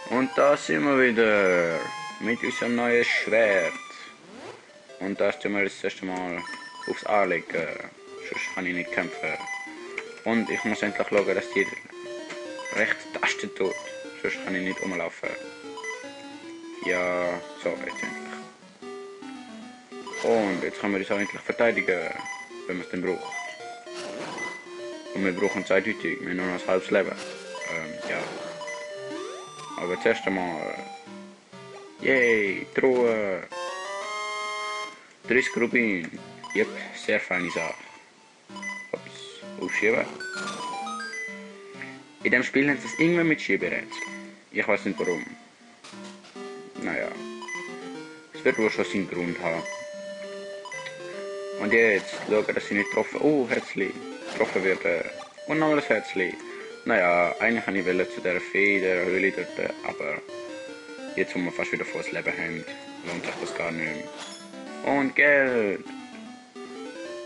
Und da sind wir wieder mit unserem neuen Schwert. Und das tun wir das erste Mal aufs Anlegen. Sonst kann ich nicht kämpfen. Und ich muss endlich schauen, dass die rechte Taste tut. Sonst kann ich nicht rumlaufen. Ja, so jetzt endlich. Und jetzt können wir uns auch endlich verteidigen, wenn man es dann braucht. Und wir brauchen es eindeutig, wir haben nur noch ein halbes Leben. Ja. Aber zuerst einmal. Yay, Truhe! 30 Rubin. Yep, sehr feine Sache. Ups, aufschieben. In dem Spiel nennt es irgendwann mit Schieberätsel. Ich weiß nicht warum. Naja. Es wird wohl schon seinen Grund haben. Und jetzt schauen, dass ich nicht getroffen. Oh, Herzli. Getroffen werde. Und noch ein Herzli. Naja, eigentlich wollte ich zu der Fee, der Höhle dort, aber jetzt, wo wir fast wieder volles Leben haben, lohnt sich das gar nicht mehr. Und Geld!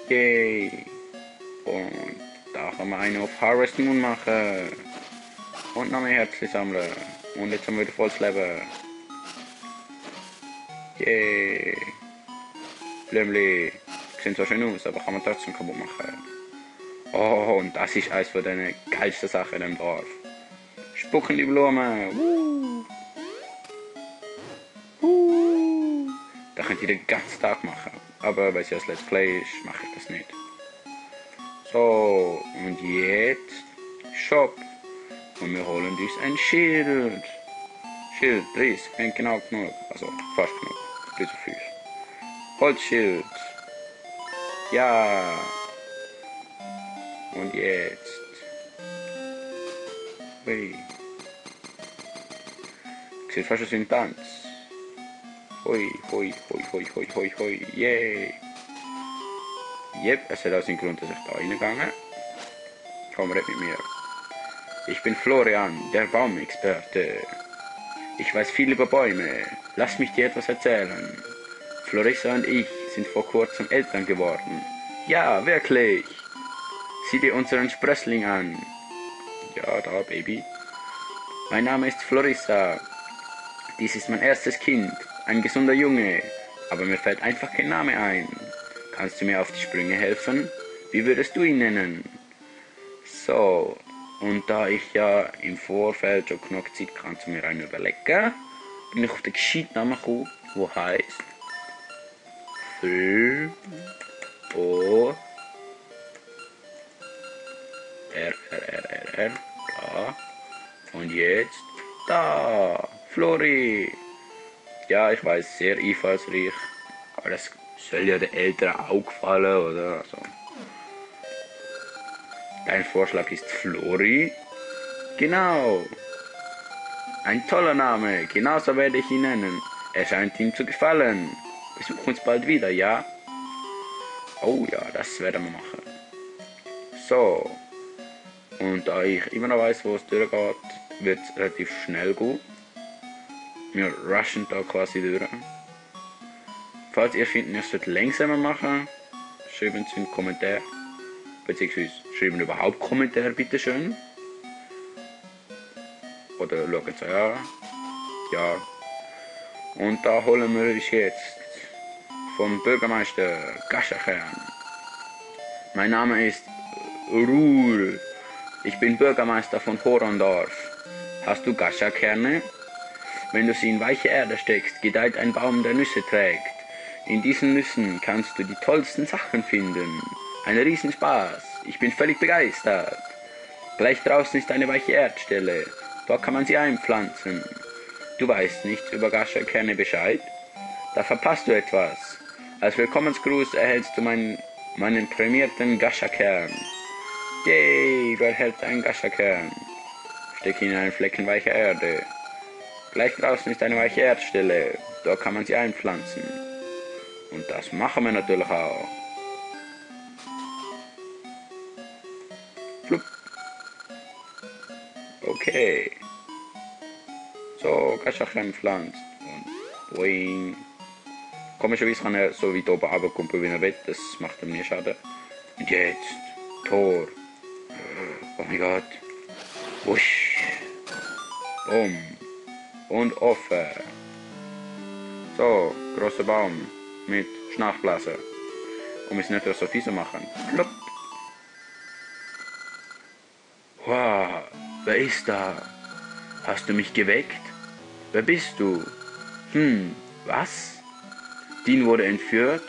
Yay! Und da kann man einen auf Harvest Moon machen. Und noch mehr Herzli sammeln. Und jetzt haben wir wieder volles Leben. Yay! Blümli. Sieht so schön aus, aber kann man trotzdem kaputt machen. Oh, und das ist eines von den geilsten Sachen in dem Dorf. Spucken die Blumen. Das könnt ihr den ganzen Tag machen. Aber weil es ja das Let's Play ist, mache ich das nicht. So, und jetzt Shop. Und wir holen uns ein Schild. Schild, 30, nicht genau genug. Also fast genug. Bis auf 5. Holzschild. Ja. Und jetzt. Hui. Ich sehe fast schon einen Tanz. Hui, hui, hui, hui, hui, hui, hui. Yay. Yep, es hat auch seinen Grund, dass ich da reingegangen. Komm, red mit mir. Ich bin Florian, der Baumexperte. Ich weiß viel über Bäume. Lass mich dir etwas erzählen. Florissa und ich sind vor kurzem Eltern geworden. Ja, wirklich. Sieh dir unseren Sprössling an. Ja, da, Baby. Mein Name ist Florissa. Dies ist mein erstes Kind. Ein gesunder Junge. Aber mir fällt einfach kein Name ein. Kannst du mir auf die Sprünge helfen? Wie würdest du ihn nennen? So. Und da ich ja im Vorfeld schon genug Zeit kann, zu mir einen überlegen, bin ich auf den gescheiten Namen gekommen, der heisst R. Da. Und jetzt da. Flori. Ja, ich weiß, sehr einfallsreich. Aber das soll ja den Eltern auch gefallen, oder? Also. Dein Vorschlag ist Flori? Genau. Ein toller Name. Genauso werde ich ihn nennen. Er scheint ihm zu gefallen. Besuch uns bald wieder, ja? Oh ja, das werden wir machen. So. Und da ich immer noch weiß, wo es durchgeht, wird es relativ schnell gehen. Wir rushen da quasi durch. Falls ihr findet, ich sollte langsamer machen, schreibt es in den Kommentar. Beziehungsweise schreiben überhaupt Kommentare, bitteschön. Oder schaut es an. Ja. Und da holen wir uns jetzt vom Bürgermeister Gaschakern. Mein Name ist Ruhl. Ich bin Bürgermeister von Horondorf. Hast du Gaschakerne? Wenn du sie in weiche Erde steckst, gedeiht ein Baum, der Nüsse trägt. In diesen Nüssen kannst du die tollsten Sachen finden. Ein Riesenspaß. Ich bin völlig begeistert. Gleich draußen ist eine weiche Erdstelle. Dort kann man sie einpflanzen. Du weißt nichts über Gaschakerne Bescheid? Da verpasst du etwas. Als Willkommensgruß erhältst du meinen prämierten Gaschakern. Yay, du erhältst einen Gaschakern. Steck ihn in einen Flecken weicher Erde. Gleich draußen ist eine weiche Erdstelle. Dort kann man sie einpflanzen. Und das machen wir natürlich auch. Flup. Okay. So, Gaschakern pflanzt. Und boing. Komischerweise kann er so weit oben runterkommen, wie er will. Das macht ihm nie Schaden. Und jetzt. Tor. Oh mein Gott. Wusch. Bumm. und offen. So, großer Baum mit Schnarchblase. Um es nicht so fiese machen. Plopp. Wow, wer ist da? Hast du mich geweckt? Wer bist du? Was? Dean wurde entführt,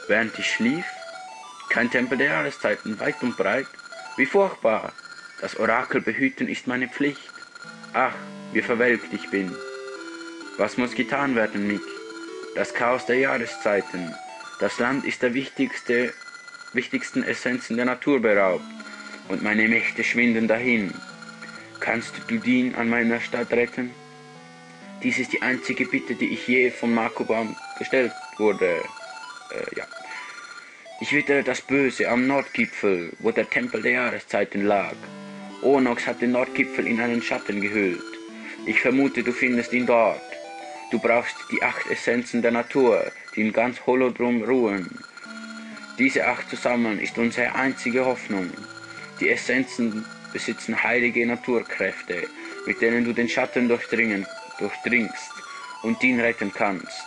während ich schlief? Kein Tempel der Jahreszeiten, weit und breit? Wie furchtbar! Das Orakel behüten ist meine Pflicht. Ach, wie verwelkt ich bin. Was muss getan werden, Nick? Das Chaos der Jahreszeiten. Das Land ist der wichtigsten Essenzen der Natur beraubt. Und meine Mächte schwinden dahin. Kannst du Dean an meiner Stadt retten? Dies ist die einzige Bitte, die ich je von Makobaum gestellt wurde. Ja. Ich wittere das Böse am Nordgipfel, wo der Tempel der Jahreszeiten lag. Onox hat den Nordgipfel in einen Schatten gehüllt. Ich vermute, du findest ihn dort. Du brauchst die 8 Essenzen der Natur, die in ganz Holodrum ruhen. Diese 8 zu sammeln ist unsere einzige Hoffnung. Die Essenzen besitzen heilige Naturkräfte, mit denen du den Schatten durchdringst und ihn retten kannst.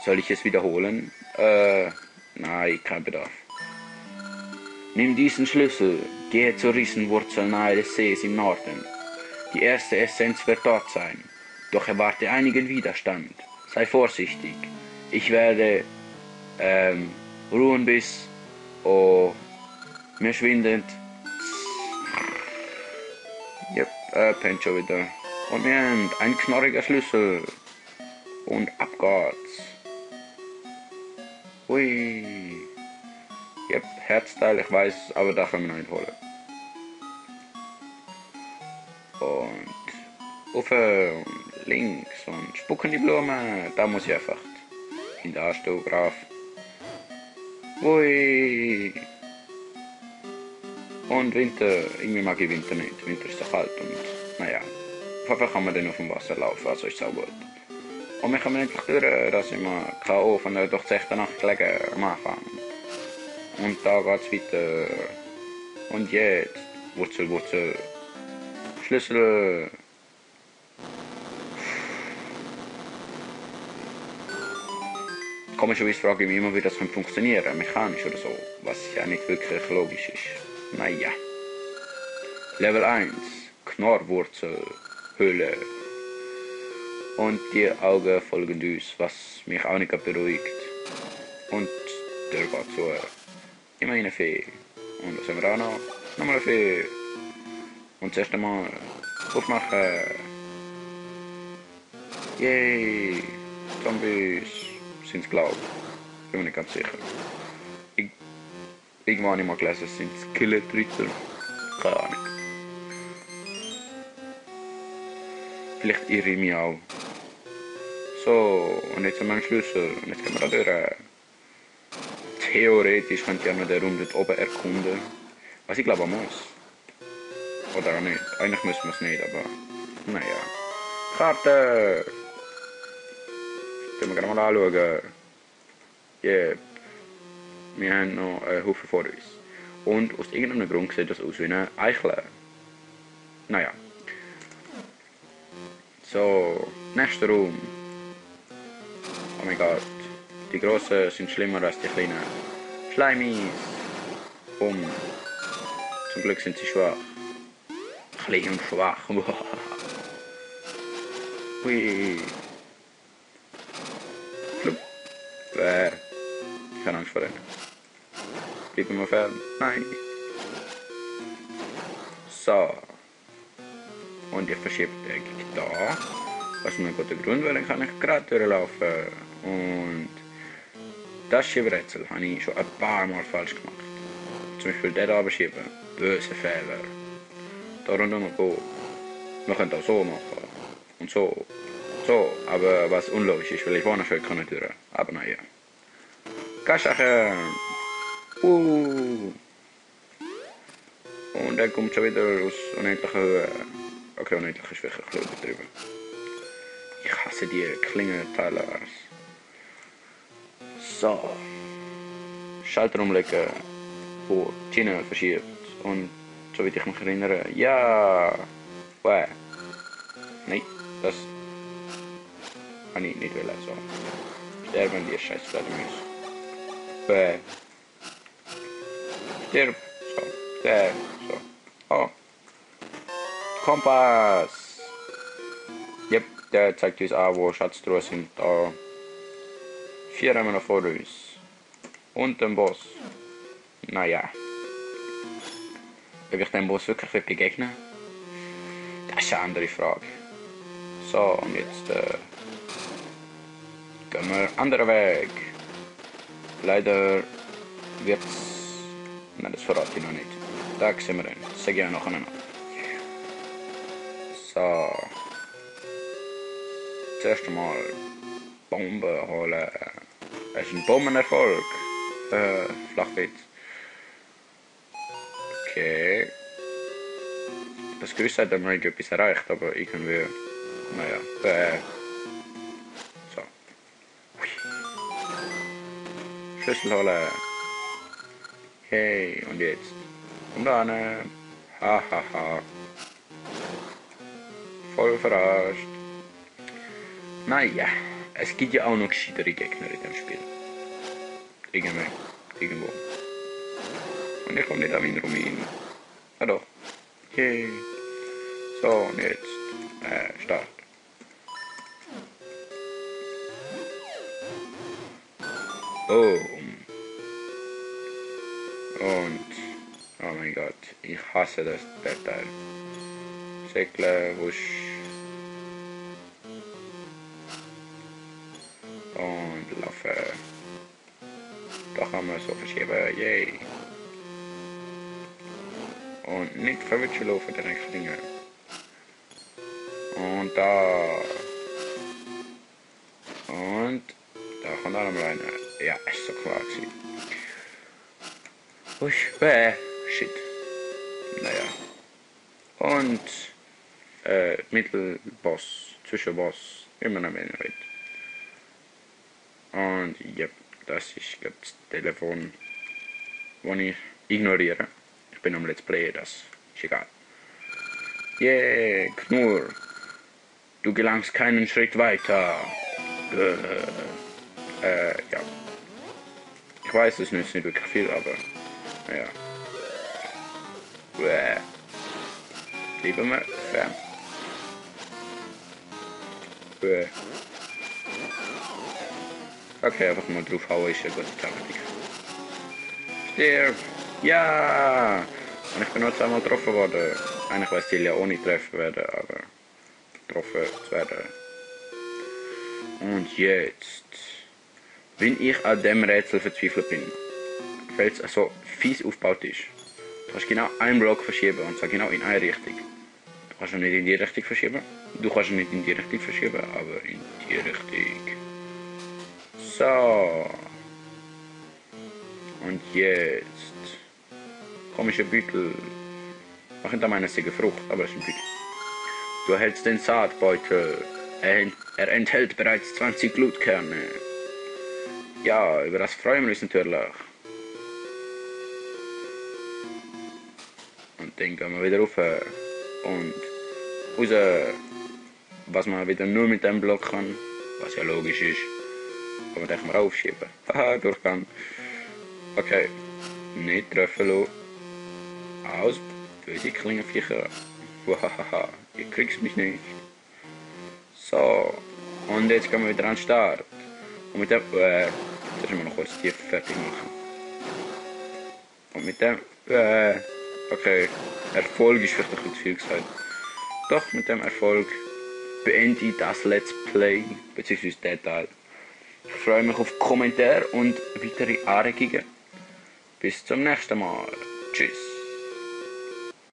Soll ich es wiederholen? Nein, kein Bedarf. Nimm diesen Schlüssel, gehe zur Riesenwurzel nahe des Sees im Norden. Die erste Essenz wird dort sein, doch erwarte einigen Widerstand. Sei vorsichtig. Ich werde ruhen bis mir schwindet. Yep, pennt schon wieder. Und wir haben ein knorriger Schlüssel. Und ab geht's. Hui. Yep, Herzteil, ich weiß, aber da können wir noch nicht holen. Und Ufe und links und spucken die Blumen. Da muss ich einfach in der Anstau brav. Hui. Und Winter, irgendwie mag ich Winter nicht. Winter ist so kalt und naja. Auf jeden Fall kann man dann auf dem Wasser laufen, also ist es auch gut. Und wir kommen endlich durch, da sind wir K.O. von der durch 16 Nacht gelegen am Anfang. Und da geht's weiter. Und jetzt, Wurzel. Schlüssel. Komischerweise frage ich mich immer, wie das funktionieren kann, mechanisch oder so, was ja nicht wirklich logisch ist. Naja. Level 1, Knorrwurzel, Höhle. Und die Augen folgen uns, was mich auch nicht beruhigt. Und der geht zu. Immer eine Fee. Und was haben wir auch noch? Nochmal eine Fee. Und das erste Mal aufmachen. Yay! Zombies sind's, glaube ich. Bin mir nicht ganz sicher. Irgendwann habe ich mal gelesen, es sind Skeletritter. Keine Ahnung. Vielleicht irre ich mich auch. So, und jetzt haben wir einen Schlüssel. Und jetzt gehen wir da durch. Theoretisch könnt ihr noch den Raum dort oben erkunden. Was ich glaube, man muss. Oder auch nicht. Eigentlich müssen wir es nicht, aber naja. Karte! Können wir gerade mal anschauen. Yep. Wir haben noch einen Haufen vor uns. Und aus irgendeinem Grund sieht das aus wie eine Eichel. Naja. So, nächster Raum. Oh mein Gott. Die grossen sind schlimmer als die kleinen. Schleimis. Bumm. Zum Glück sind sie schwach. Klein und schwach. Hui. Flup. Ich habe Angst vor denen. Bleiben wir fern. Nein. So. Und ich verschiebe den da. Was mir guter Grund, weil dann kann ich gerade durchlaufen. Und das Schieberätsel habe ich schon ein paar Mal falsch gemacht. Zum Beispiel den da schieben. Böse Fehler. Da rundum gehen. Wir können auch so machen. Und so. So. Aber was unlogisch ist, weil ich vorne schon kann durch. Aber naja. Kaschachen. Und dann kommt schon wieder aus unendlicher Höhe. Okay, unendlich ist wirklich ein bisschen übertrieben. Ich hasse die Klingenteile. So. Schalter umlegen. Vor. Schiene verschiebt. Und soweit ich mich erinnere. Ja. Nein. Das Kann ich nicht will, so. Sterben die scheiß Fledermaus. Bäh. Stirb. So. Der. So. Oh. Kompass. Yep, der zeigt uns an, wo Schatztruhen sind. Da. 4 haben wir noch vor uns. Und den Boss. Naja. Ob ich den Boss wirklich begegnen? Das ist eine andere Frage. So, und jetzt gehen wir einen anderen Weg. Leider wird's... Nein, das verrate ich noch nicht. Da sehen wir den. Das sage ich ja nachher noch. So. Zuerst einmal Bomben holen. Es ist ein Bombenerfolg. Flachwitz. Okay. Das Gerüst hat dann etwas erreicht, aber irgendwie... Naja. So. Schlüssel holen. Hey, und jetzt? Und dann. Hahaha. Voll verarscht. Naja, es gibt ja auch noch gescheitere Gegner in dem Spiel. Irgendwo. Und ich komme nicht an meinen Rumin. Ah doch. Yay. So, und jetzt. Start. Boom. Und. Oh mein Gott. Ich hasse der Teil. Säckle, wusch. Und laufe. Da kann man so verschieben. Yay. Und nicht verwischen laufen, den Dinge. Und da. Und da kommt auch noch mal eine. Ja, ist so klar gewesen. Usch, shit. Naja. Und Mittelboss, Zwischenboss, immer noch mehr nicht. Und ja, das ist das Telefon, das ich ignoriere. Ich bin am Let's Play, das ist egal. Yeah, Knurr. Du gelangst keinen Schritt weiter. Ja. Ich weiß, es nützt nicht wirklich viel, aber naja. Lieber mal fern. Okay, einfach mal draufhauen ist ja gute Taktik. Stirb! Ja! Und ich bin noch zweimal getroffen worden. Eigentlich weiß ich ja auch nicht treffen werden, aber getroffen zu werden. Und jetzt, wenn ich an dem Rätsel verzweifelt bin, weil es so fies aufgebaut ist, du kannst genau einen Block verschieben und zwar genau in eine Richtung. Du kannst ihn nicht in die Richtung verschieben, du kannst ihn nicht in die Richtung verschieben, aber in die Richtung. So. Und jetzt. Komischer Beutel. Mach hinter meiner Säge Frucht, aber es ist ein Beutel. Du erhältst den Saatbeutel. Er enthält bereits 20 Glutkerne. Ja, über das freuen wir uns natürlich. Und dann gehen wir wieder rauf. Und raus. Was man wieder nur mit dem Block kann. Was ja logisch ist. Kann man den mal aufschieben. Haha, Durchgang. Okay. Nicht treffen lassen. Aus. Böse Klingenviecher. Wahaha. Ihr kriegst mich nicht. So. Und jetzt gehen wir wieder an den Start. Und mit dem. Jetzt müssen wir noch kurz die fertig machen. Und mit dem. Okay. Erfolg ist vielleicht ein bisschen zu viel gesagt. Doch, mit dem Erfolg beende ich das Let's Play. Beziehungsweise den Teil. Ich freue mich auf Kommentare und weitere Anregungen. Bis zum nächsten Mal. Tschüss.